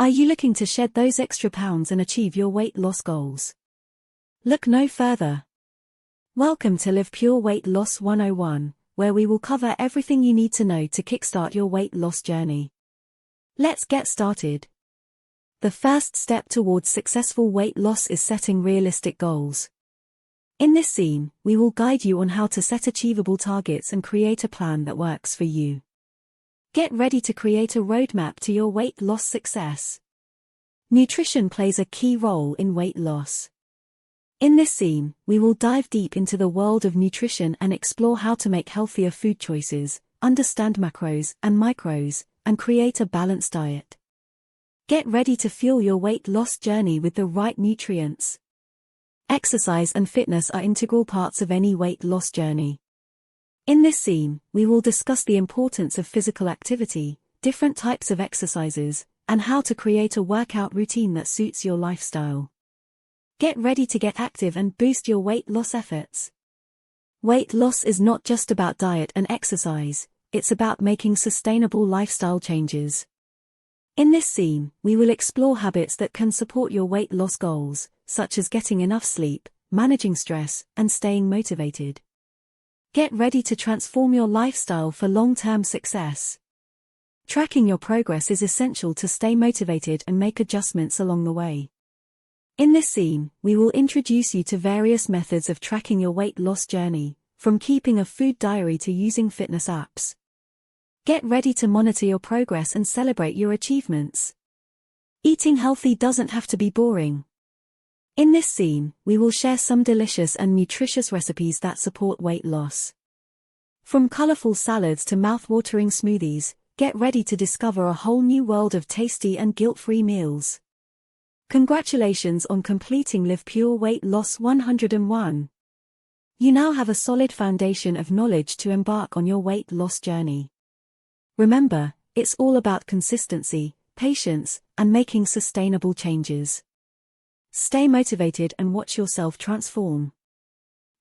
Are you looking to shed those extra pounds and achieve your weight loss goals? Look no further. Welcome to Livpure Weight Loss 101, where we will cover everything you need to know to kickstart your weight loss journey. Let's get started. The first step towards successful weight loss is setting realistic goals. In this scene, we will guide you on how to set achievable targets and create a plan that works for you. Get ready to create a roadmap to your weight loss success. Nutrition plays a key role in weight loss. In this scene, we will dive deep into the world of nutrition and explore how to make healthier food choices, understand macros and micros, and create a balanced diet. Get ready to fuel your weight loss journey with the right nutrients. Exercise and fitness are integral parts of any weight loss journey. In this scene, we will discuss the importance of physical activity, different types of exercises, and how to create a workout routine that suits your lifestyle. Get ready to get active and boost your weight loss efforts. Weight loss is not just about diet and exercise, it's about making sustainable lifestyle changes. In this scene, we will explore habits that can support your weight loss goals, such as getting enough sleep, managing stress, and staying motivated. Get ready to transform your lifestyle for long-term success. Tracking your progress is essential to stay motivated and make adjustments along the way. In this scene, we will introduce you to various methods of tracking your weight loss journey, from keeping a food diary to using fitness apps. Get ready to monitor your progress and celebrate your achievements. Eating healthy doesn't have to be boring. In this scene, we will share some delicious and nutritious recipes that support weight loss. From colorful salads to mouth-watering smoothies, get ready to discover a whole new world of tasty and guilt-free meals. Congratulations on completing Livpure Weight Loss 101. You now have a solid foundation of knowledge to embark on your weight loss journey. Remember, it's all about consistency, patience, and making sustainable changes. Stay motivated and watch yourself transform.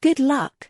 Good luck!